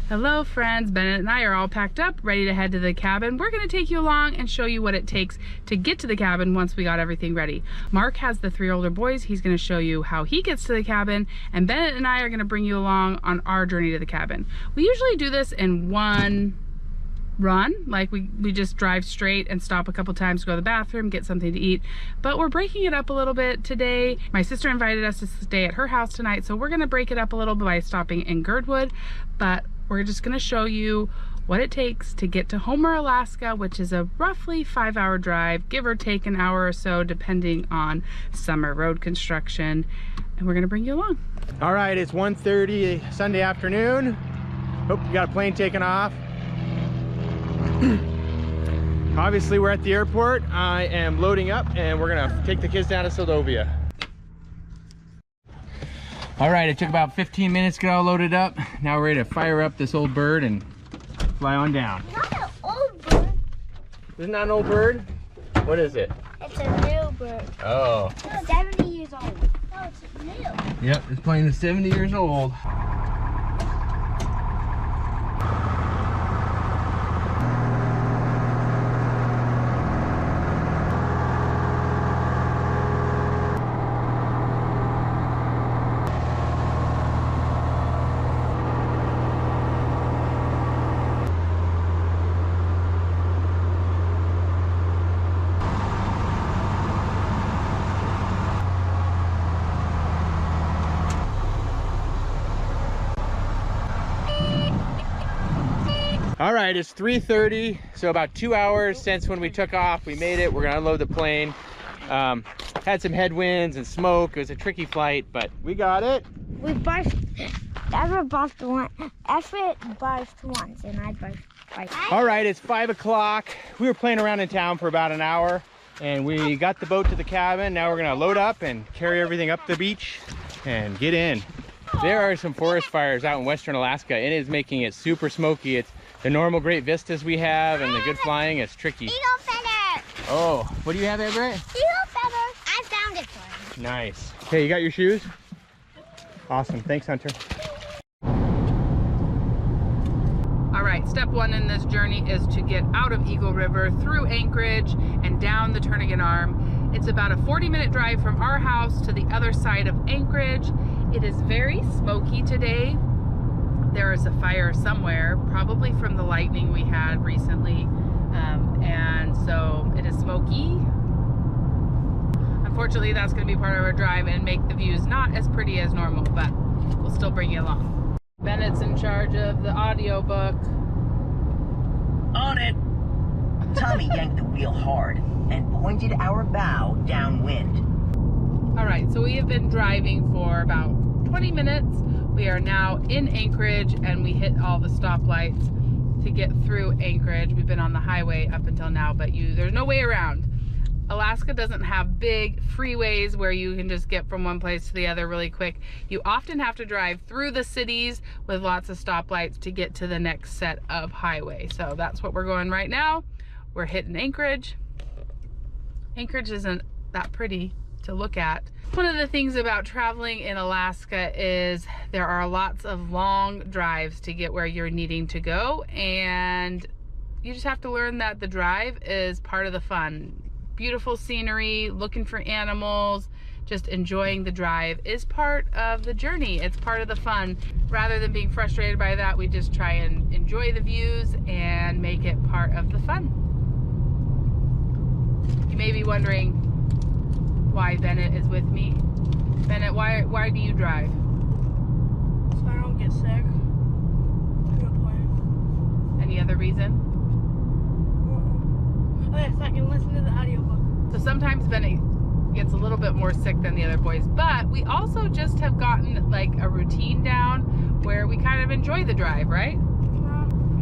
Hello friends, Bennett and I are all packed up, ready to head to the cabin. We're gonna take you along and show you what it takes to get to the cabin once we got everything ready. Mark has the 3 older boys. He's gonna show you how he gets to the cabin, and Bennett and I are gonna bring you along on our journey to the cabin. We usually do this in one run, like we just drive straight and stop a couple times to go to the bathroom, get something to eat, but we're breaking it up a little bit today. My sister invited us to stay at her house tonight, so we're gonna break it up a little bit by stopping in Girdwood, but we're just gonna show you what it takes to get to Homer, Alaska, which is a roughly 5-hour drive, give or take an hour or so, depending on summer road construction, and we're gonna bring you along. All right, it's 1:30 Sunday afternoon. Oh, we got a plane taking off. Obviously, we're at the airport. I am loading up, and we're gonna take the kids down to Seldovia. All right, it took about 15 minutes to get all loaded up. Now we're ready to fire up this old bird and fly on down. Not an old bird. Isn't that an old bird? What is it? It's a new bird. Oh. It's 70 years old. Oh, it's new. Yep, this plane is 70 years old. All right, it's 3:30, so about 2 hours since when we took off. We made it. We're gonna unload the plane. Had some headwinds and smoke. It was a tricky flight, but we got it. We barfed. Everett barfed once. Everett barfed once, and I barfed twice. All right, it's 5 o'clock. We were playing around in town for about an hour, and we got the boat to the cabin. Now we're gonna load up and carry everything up the beach and get in. There are some forest fires out in western Alaska, and it is making it super smoky. It's the normal great vistas we have and the good flying is tricky. Eagle feather. Oh, what do you have there, Brett? Eagle feather. I found it for you. Nice. Okay, you got your shoes? Awesome. Thanks, Hunter. All right, step one in this journey is to get out of Eagle River, through Anchorage, and down the Turnagain Arm. It's about a 40-minute drive from our house to the other side of Anchorage. It is very smoky today. There is a fire somewhere, probably from the lightning we had recently, and so it is smoky. Unfortunately, that's going to be part of our drive and make the views not as pretty as normal, but we'll still bring you along. Bennett's in charge of the audiobook. On it! Tommy yanked the wheel hard and pointed our bow downwind. All right, so we have been driving for about 20 minutes. We are now in Anchorage, and we hit all the stoplights to get through Anchorage. We've been on the highway up until now, but there's no way around. Alaska doesn't have big freeways where you can just get from one place to the other really quick. You often have to drive through the cities with lots of stoplights to get to the next set of highway. So that's what we're going right now. We're hitting Anchorage. Anchorage isn't that pretty to look at. One of the things about traveling in Alaska is there are lots of long drives to get where you're needing to go, and you just have to learn that the drive is part of the fun. Beautiful scenery, looking for animals, just enjoying the drive is part of the journey. It's part of the fun. Rather than being frustrated by that, we just try and enjoy the views and make it part of the fun. You may be wondering why Bennett is with me. Bennett, why do you drive? So I don't get sick. Good plan. Any other reason? Okay, so I can listen to the audiobook. So sometimes Bennett gets a little bit more sick than the other boys, but we also just have gotten like a routine down where we kind of enjoy the drive, right?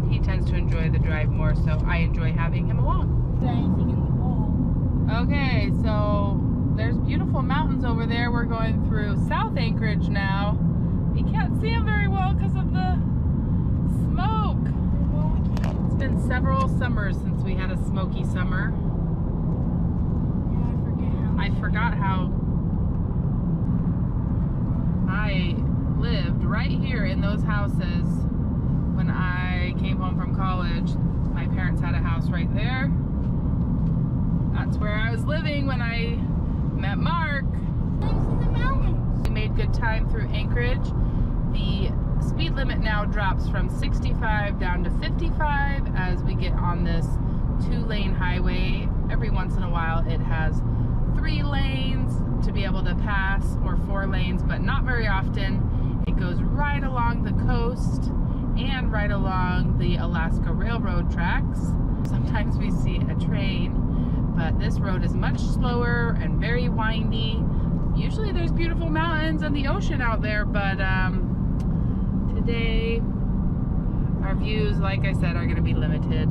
He tends to enjoy the drive more, so I enjoy having him along. Anything in the bowl. Okay, so there's beautiful mountains over there. We're going through South Anchorage now. You can't see them very well because of the smoke. It's been several summers since we had a smoky summer. Yeah, I forgot how I lived right here in those houses when I house right there. That's where I was living when I met Mark. We made good time through Anchorage. The speed limit now drops from 65 down to 55 as we get on this 2-lane highway. Every once in a while it has 3 lanes to be able to pass, or 4 lanes, but not very often. It goes right along the coast and right along the Alaska Railroad tracks. Sometimes we see a train, but this road is much slower and very windy. Usually there's beautiful mountains and the ocean out there, but today our views, like I said, are going to be limited.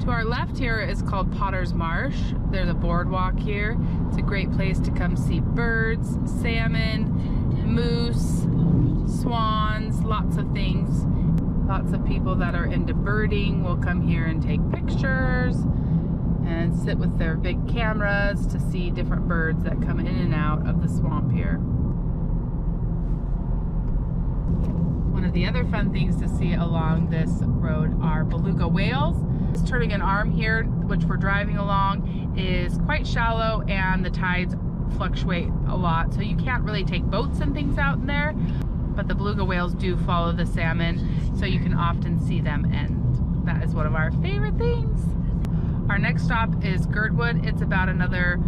To our left here is called Potter's Marsh. There's a boardwalk here. It's a great place to come see birds, salmon, moose, swans, lots of things. Lots of people that are into birding will come here and take pictures and sit with their big cameras to see different birds that come in and out of the swamp here. One of the other fun things to see along this road are beluga whales. This Turnagain Arm here, which we're driving along, is quite shallow and the tides fluctuate a lot, so you can't really take boats and things out in there, but the beluga whales do follow the salmon, so you can often see them, and that is one of our favorite things. Our next stop is Girdwood. It's about another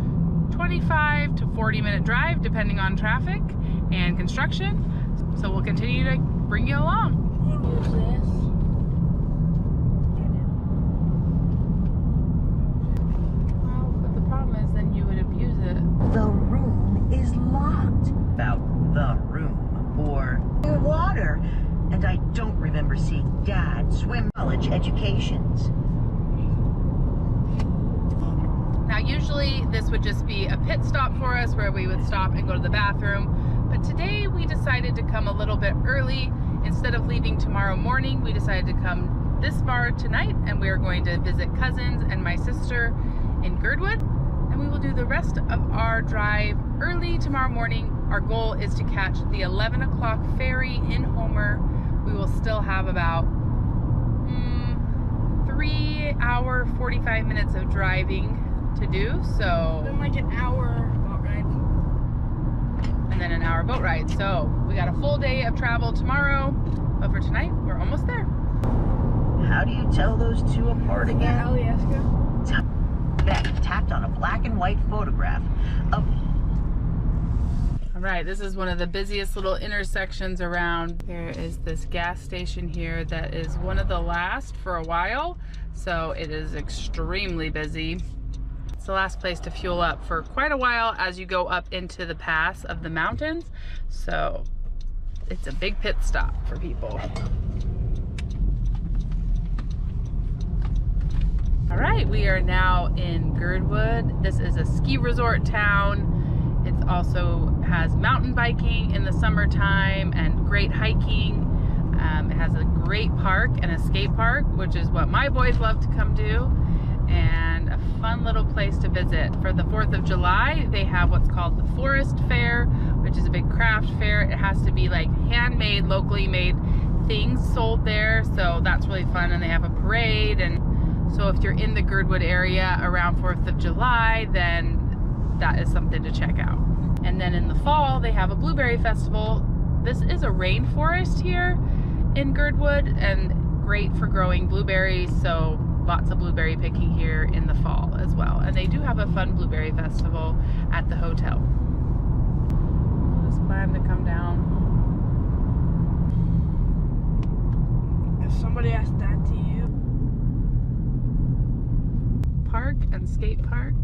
25 to 40 minute drive depending on traffic and construction, so we'll continue to bring you along. Use this. Well, but the problem is then you would abuse it. The room is locked. About the room or water. And I don't remember seeing Dad swim college educations. Now usually this would just be a pit stop for us where we would stop and go to the bathroom, but today we decided to come a little bit early. Instead of leaving tomorrow morning, we decided to come this far tonight, and we are going to visit cousins and my sister in Girdwood, and we will do the rest of our drive early tomorrow morning. Our goal is to catch the 11 o'clock ferry in Homer. We will still have about 3 hour 45 minutes of driving to do, so Then like an hour boat ride. and then an hour boat ride. So we got a full day of travel tomorrow, but for tonight we're almost there. How do you tell those two apart again? Alaska. Beck tapped on a black and white photograph of. All right, this is one of the busiest little intersections around. There is this gas station here that is one of the last for a while, so it is extremely busy. It's the last place to fuel up for quite a while as you go up into the pass of the mountains, so it's a big pit stop for people. All right, we are now in Girdwood. This is a ski resort town. It also has mountain biking in the summertime and great hiking. It has a great park and a skate park, which is what my boys love to come do, and a fun little place to visit. For the 4th of July, they have what's called the Forest Fair, which is a big craft fair. It has to be like handmade, locally made things sold there, so that's really fun, and they have a parade. And so if you're in the Girdwood area around 4th of July, then that is something to check out. And then in the fall, they have a blueberry festival. This is a rainforest here in Girdwood and great for growing blueberries, so lots of blueberry picking here in the fall as well. And they do have a fun blueberry festival at the hotel. Just plan to come down. If somebody asked that to you. Park and skate park.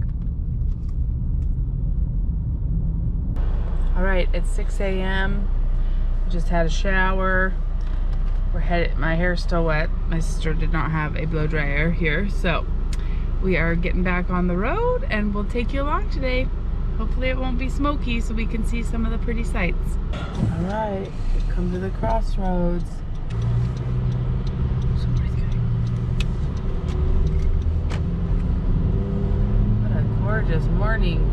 All right, it's 6 a.m. Just had a shower. We're headed, my hair's still wet. My sister did not have a blow dryer here, so we are getting back on the road and we'll take you along today. Hopefully it won't be smoky so we can see some of the pretty sights. All right, we've come to the crossroads. Somebody's going. What a gorgeous morning.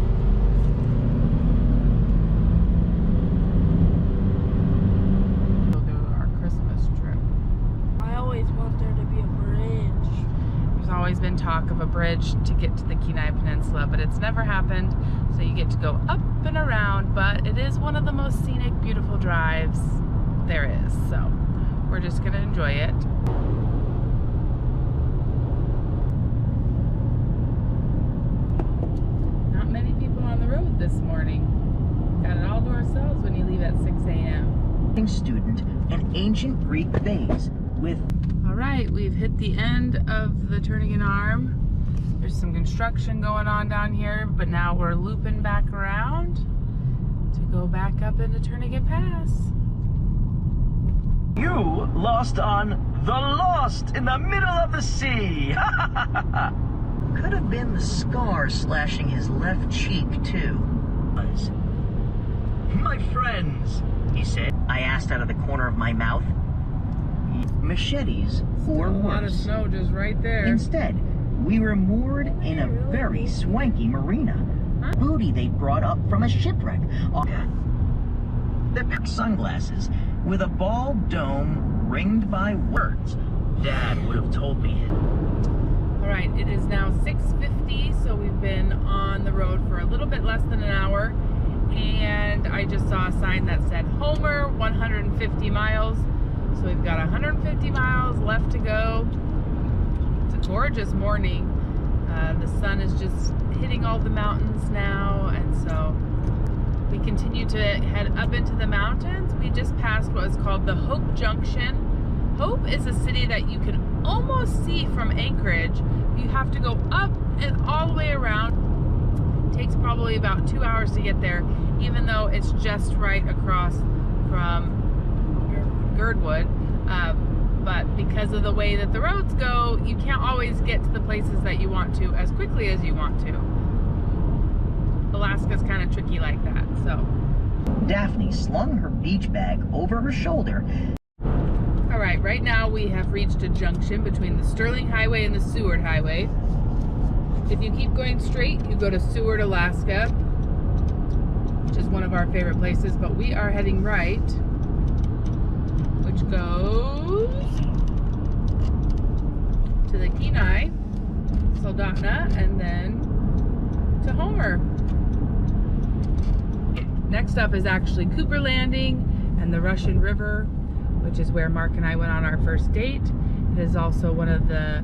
always been talk of a bridge to get to the Kenai Peninsula, but it's never happened. So you get to go up and around, but it is one of the most scenic, beautiful drives there is. So we're just gonna enjoy it. Not many people on the road this morning. Got it all to ourselves when you leave at 6 a.m. Student and ancient Greek vase with... All right, we've hit the end of the Turnagain Arm. There's some construction going on down here, but now we're looping back around to go back up into Turnagain Pass. You lost on the Lost in the middle of the sea. Could have been the scar slashing his left cheek, too. My friends, he said. I asked out of the corner of my mouth. Machetes or A lot of worse. snow just right there. Instead, we were moored in a very swanky marina. Huh? Booty they brought up from a shipwreck. They packed sunglasses with a bald dome ringed by words. Dad would have told me. All right, it is now 6:50, so we've been on the road for a little bit less than an hour, and I just saw a sign that said Homer, 150 miles. So we've got 150 miles left to go. It's a gorgeous morning. The sun is just hitting all the mountains now, and so we continue to head up into the mountains. We just passed what is called the Hope Junction. Hope is a city that you can almost see from Anchorage. You have to go up and all the way around. It takes probably about 2 hours to get there, even though it's just right across from Girdwood. But because of the way that the roads go, you can't always get to the places that you want to as quickly as you want to. Alaska's kind of tricky like that, so. Daphne slung her beach bag over her shoulder. All right now we have reached a junction between the Sterling Highway and the Seward Highway. If you keep going straight, you go to Seward, Alaska, which is one of our favorite places, but we are heading right, which goes to the Kenai, Soldotna, and then to Homer. Next up is actually Cooper Landing and the Russian River, which is where Mark and I went on our first date. It is also one of the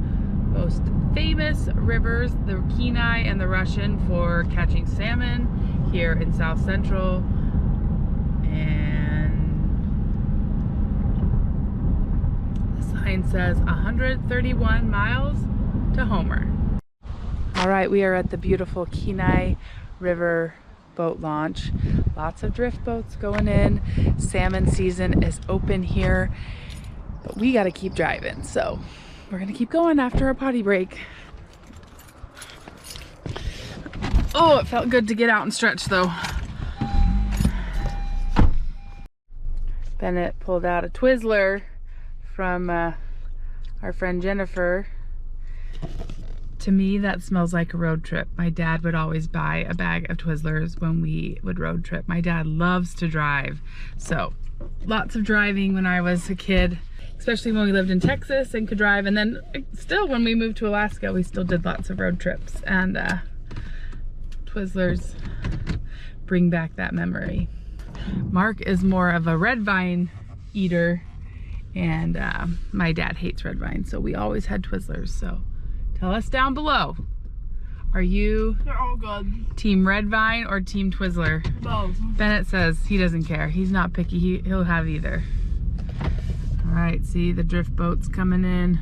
most famous rivers, the Kenai and the Russian, for catching salmon here in South Central. And the sign says 131 miles to Homer. All right, we are at the beautiful Kenai River boat launch. Lots of drift boats going in. Salmon season is open here, but we got to keep driving, so we're gonna keep going after our potty break. Oh, it felt good to get out and stretch though. Bennett pulled out a Twizzler from our friend Jennifer. To me, that smells like a road trip. My dad would always buy a bag of Twizzlers when we would road trip. My dad loves to drive, so lots of driving when I was a kid, especially when we lived in Texas and could drive. And then still, when we moved to Alaska, we still did lots of road trips, and Twizzlers bring back that memory. Mark is more of a red vine eater, and my dad hates red vine, so we always had Twizzlers. So tell us down below, are you They're all good. team red vine or team Twizzler? Both. Bennett says he doesn't care. He's not picky. He'll have either. All right, see the drift boats coming in.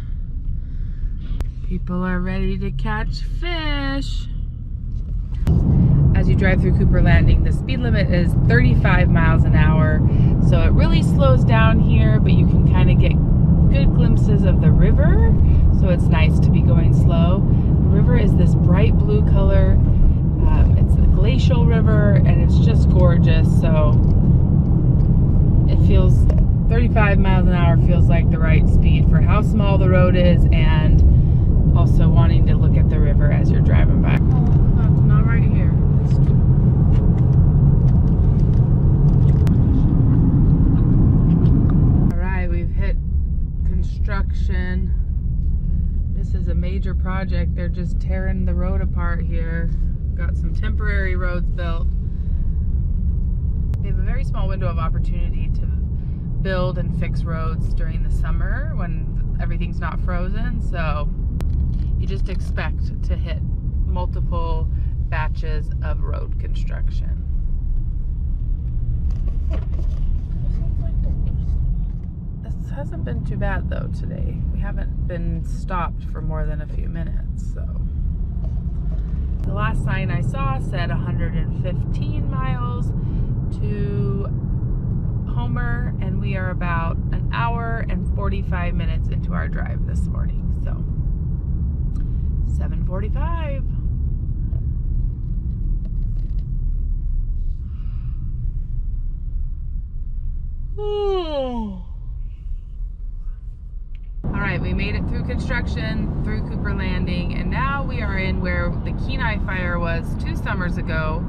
People are ready to catch fish. As you drive through Cooper Landing, the speed limit is 35 miles an hour. So it really slows down here, but you can kind of get good glimpses of the river. So it's nice to be going slow. The river is this bright blue color. It's a glacial river, and it's just gorgeous. So it feels 35 miles an hour feels like the right speed for how small the road is, and also wanting to look at the river as you're driving by. Oh, not right here. All right, we've hit construction. This This is a major project. They're just tearing the road apart here. Got some temporary roads built. They have a very small window of opportunity to build and fix roads during the summer when everything's not frozen. So you just expect to hit multiple batches of road construction. This hasn't been too bad though today. We haven't been stopped for more than a few minutes, so. The last sign I saw said 115 miles to Homer, and we are about an hour and 45 minutes into our drive this morning, so 7:45. All right, we made it through construction, through Cooper Landing, and now we are in where the Kenai fire was 2 summers ago.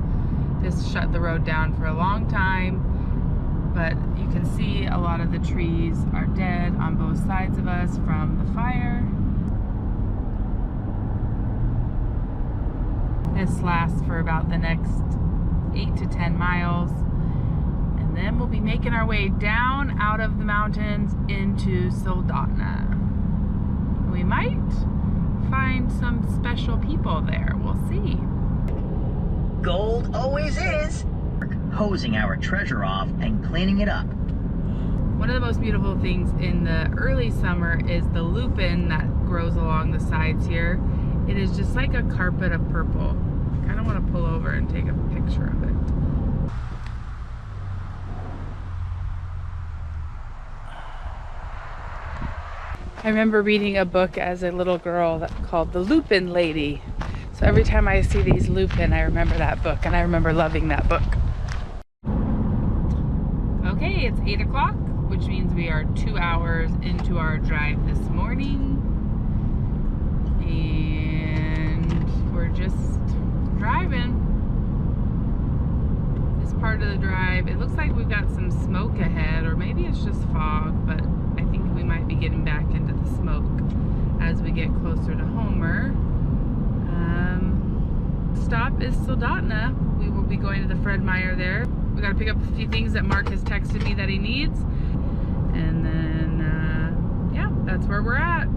This shut the road down for a long time, but you can see a lot of the trees are dead on both sides of us from the fire. This lasts for about the next 8 to 10 miles. And then we'll be making our way down out of the mountains into Soldotna. We might find some special people there. We'll see. Gold always is. Hosing our treasure off and cleaning it up. One of the most beautiful things in the early summer is the lupin that grows along the sides here. It is just like a carpet of purple. I kind of want to pull over and take a picture of it. I remember reading a book as a little girl called The Lupin Lady. So every time I see these lupin, I remember that book, and I remember loving that book. Okay, it's 8 o'clock, which means we are 2 hours into our drive this morning. And we're just driving. This part of the drive, it looks like we've got some smoke ahead, or maybe it's just fog, but I think we might be getting back into the smoke as we get closer to Homer. Stop is Soldotna. We will be going to the Fred Meyer there. We got to pick up a few things that Mark has texted me that he needs. And then, yeah, that's where we're at.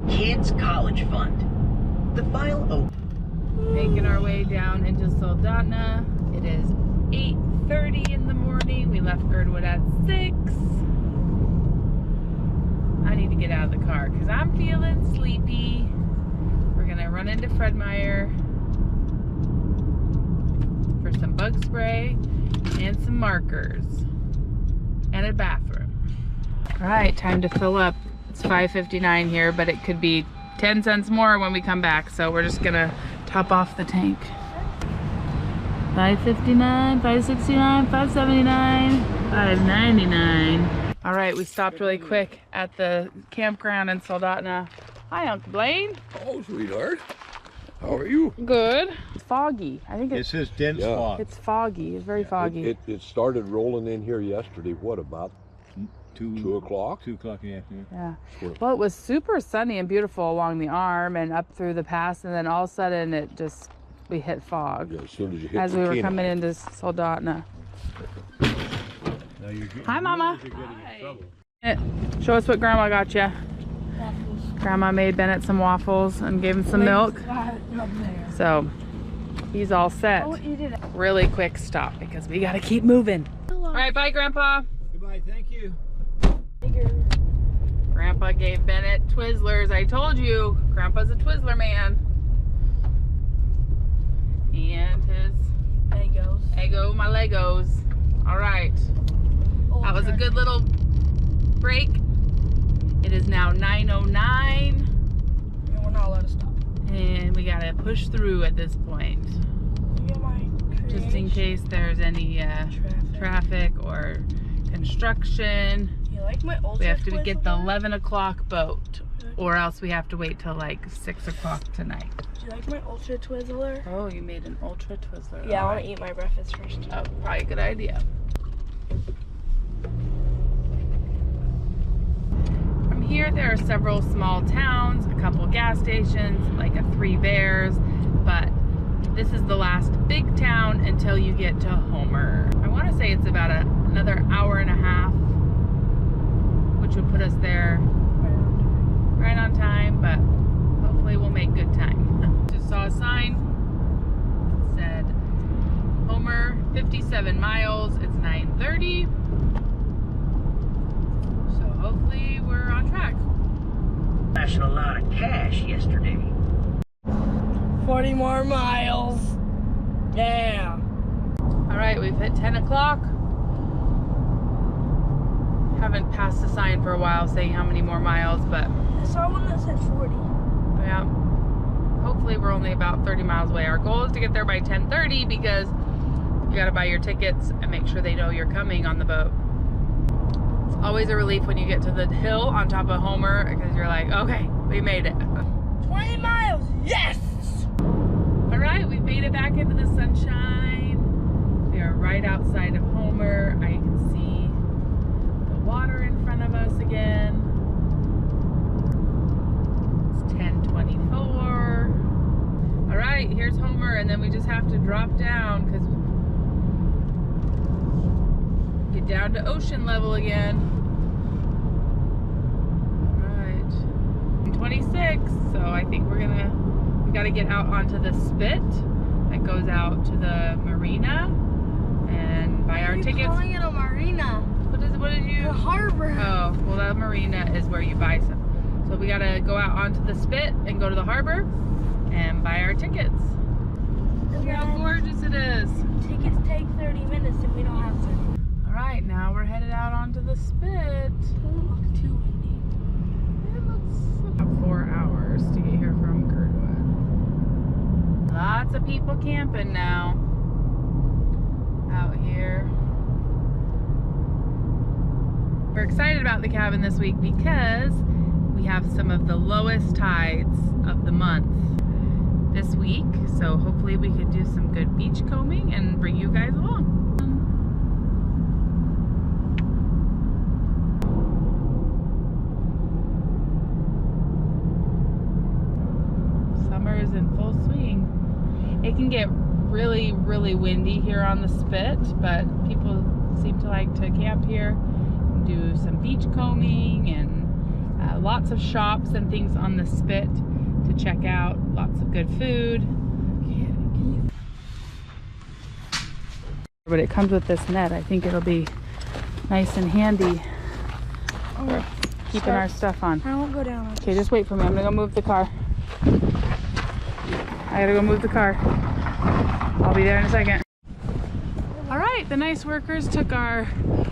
Kids College Fund. The file open. Making our way down into Soldotna. It is 8:30 in the morning. We left Girdwood at 6. I need to get out of the car because I'm feeling sleepy. We're gonna run into Fred Meyer for some bug spray and some markers and a bathroom. All right, time to fill up. It's 5:59 here, but it could be 10 cents more when we come back, so we're just gonna top off the tank. 5:59, 5:69, 5:79, 5:99. All right, we stopped really quick at the campground in Soldotna. Hi, Uncle Blaine. Oh, sweetheart. How are you? Good. It's foggy. I think It says dense fog. it's foggy. It's very foggy. It started rolling in here yesterday. What, about 2 o'clock? 2 o'clock in the afternoon. Yeah. Well, it was super sunny and beautiful along the arm and up through the pass, and then all of a sudden we hit fog Yeah, as soon as you hit as the we were Kenai. coming into Soldotna. Hi, Mama. Show us what Grandma got you. Grandma made Bennett some waffles and gave him some milk. So he's all set. Really quick stop because we got to keep moving. All right, bye, Grandpa. Goodbye, thank you. Grandpa gave Bennett Twizzlers. I told you, Grandpa's a Twizzler man. And his Eggo, my Legos. All right. That was a good little break. It is now 9:09. And we're not allowed to stop. And we gotta push through at this point. Just in case there's any traffic or construction. You like my ultra We have to get the Twizzler? 11 o'clock boat, or else we have to wait till like 6 o'clock tonight. Do you like my ultra Twizzler? Oh, you made an ultra Twizzler. Yeah, I All want to eat my breakfast first. Oh, probably a good idea. From here there are several small towns, a couple gas stations, like a Three Bears, but this is the last big town until you get to Homer. I want to say it's about another hour and a half, which would put us there right on time, but hopefully we'll make good time. Just saw a sign that said Homer, 57 miles, it's 9:30. So hopefully we're on track. Flashing a lot of cash yesterday. 40 more miles. Yeah. All right, we've hit 10 o'clock. Haven't passed the sign for a while saying how many more miles, but I saw one that said 40. yeah, hopefully we're only about 30 miles away. Our goal is to get there by 10:30 because you gotta buy your tickets and make sure they know you're coming on the boat. It's always a relief when you get to the hill on top of Homer because you're like, okay, we made it. 20 miles, yes! All right, we made it back into the sunshine. We are right outside of Homer. I can see the water in front of us again. It's 10:24. All right, here's Homer, and then we just have to drop down because get down to ocean level again. All right, 26. So I think we got to get out onto the spit that goes out to the marina and buy our tickets. Calling it a marina. What did you? The harbor. Oh, well, the marina is where you buy some. So we got to go out onto the spit and go to the harbor and buy our tickets. Look how gorgeous it is. Tickets take 30 minutes if we don't have to. All right, now we're headed out onto the spit. Doesn't look too windy. It looks about 4 hours to get here from Girdwood. Lots of people camping now out here. We're excited about the cabin this week because we have some of the lowest tides of the month this week. So hopefully we can do some good beach combing and bring you guys along. Summer is in full swing. It can get really, really windy here on the spit, but people seem to like to camp here, do some beach combing, and lots of shops and things on the spit to check out. Lots of good food. But it comes with this net. I think it'll be nice and handy for keeping our stuff on. I won't go down. Okay, just wait for me. I'm gonna go move the car. I gotta go move the car. I'll be there in a second. All right, the nice workers took our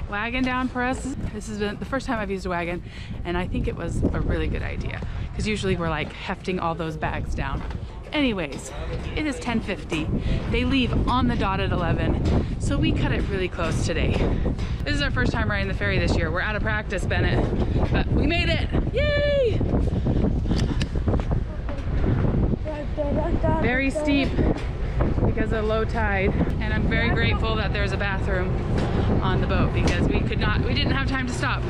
wagon down for us. This has been the first time I've used a wagon, and I think it was a really good idea because usually we're like hefting all those bags down. Anyways, it is 10:50. They leave on the dot at 11, so we cut it really close today. This is our first time riding the ferry this year. We're out of practice, Bennett, but we made it. Yay! Very steep because of low tide, and I'm very grateful that there's a bathroom on the boat because we didn't have time to stop.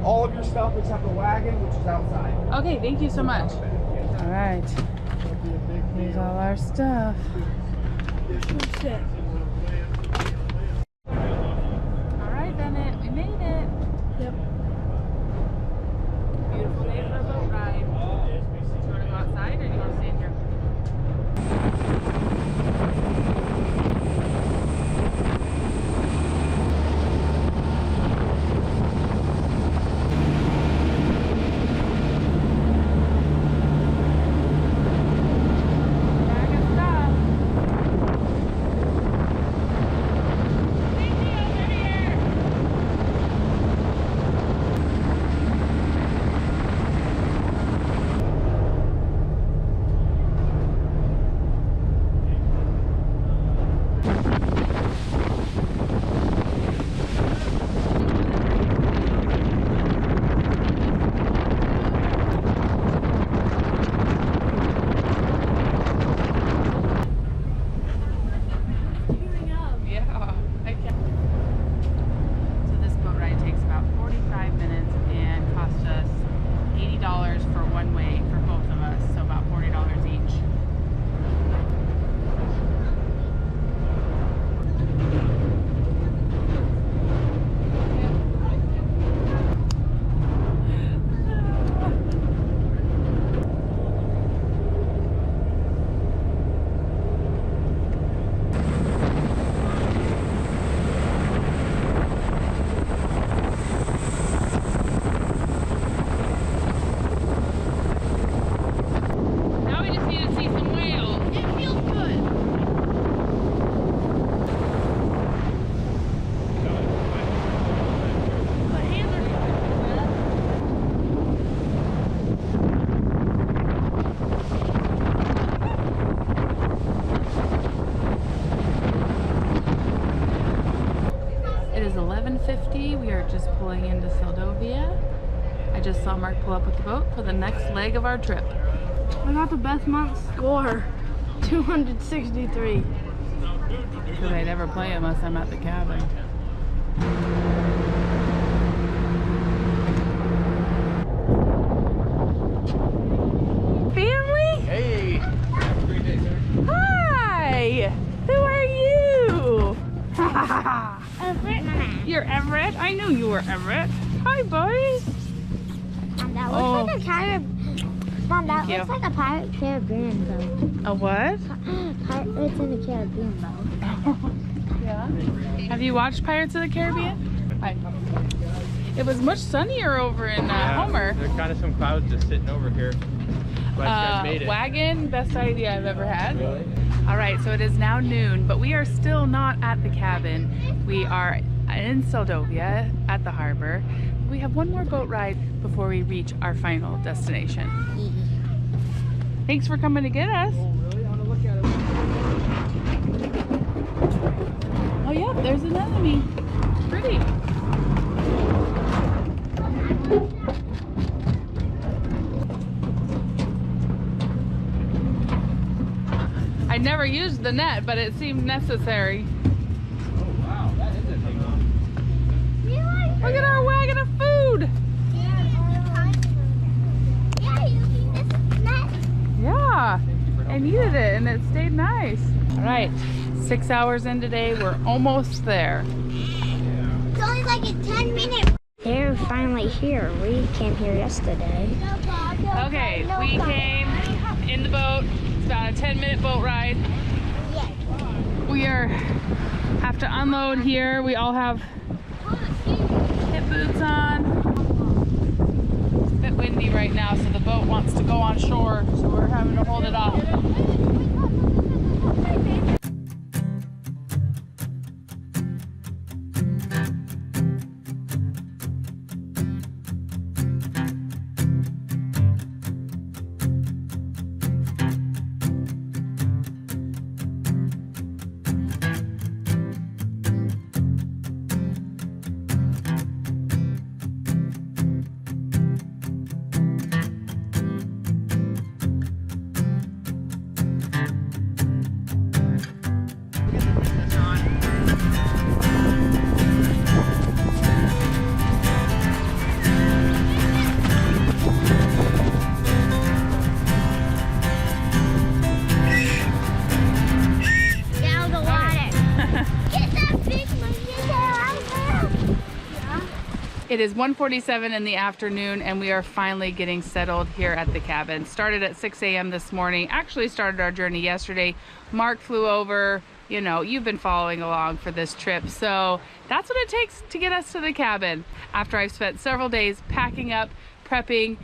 All of your stuff except the wagon, which is outside. Okay, thank you so much. All right, here's all our stuff. All right, Bennett, we made it. Yep. Beautiful day for a boat ride. Do you want to go outside or do you want to stay in here? Bag of stuff. pulling into Seldovia. I just saw Mark pull up with the boat for the next leg of our trip. I got the best month score, 263. Because I never play unless I'm at the cabin. Family? Hey! Have a great day, sir. Hi! Who are you? Everett. You're Everett? I knew you were Everett. Hi, boys. Mom, that looks like a Mom, that Thank looks like a Pirate Caribbean boat. A what? Pirates in the Caribbean boat. Yeah. Have you watched Pirates of the Caribbean? Hi. It was much sunnier over in Homer. There's kind of some clouds just sitting over here. Glad you guys made it. Wagon, best idea I've ever had. Really? All right, so it is now noon, but we are still not at the cabin. We are in Seldovia at the harbor. We have one more boat ride before we reach our final destination. Thanks for coming to get us. Oh, really? I want to look at it. Oh yeah, there's an enemy. Pretty. I never used the net, but it seemed necessary. Oh, wow. That is a big one. Look at our wagon of food. Yeah, I needed it and it stayed nice. All right, 6 hours in today, we're almost there. It's only like a 10-minute. They're finally here. We came here yesterday. Okay, we came in the boat. It's about a 10-minute boat ride. We have to unload here. We all have hip boots on. It's a bit windy right now, so the boat wants to go on shore, so we're having to hold it off. It is 1:47 in the afternoon and we are finally getting settled here at the cabin. Started at 6 a.m. this morning. Actually started our journey yesterday. Mark flew over. You know, you've been following along for this trip. So that's what it takes to get us to the cabin. After I've spent several days packing up, prepping,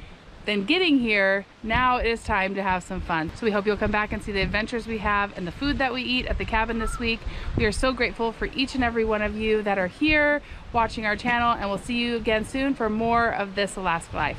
then getting here, now it is time to have some fun. So we hope you'll come back and see the adventures we have and the food that we eat at the cabin this week. We are so grateful for each and every one of you that are here watching our channel, and we'll see you again soon for more of This Alaska Life.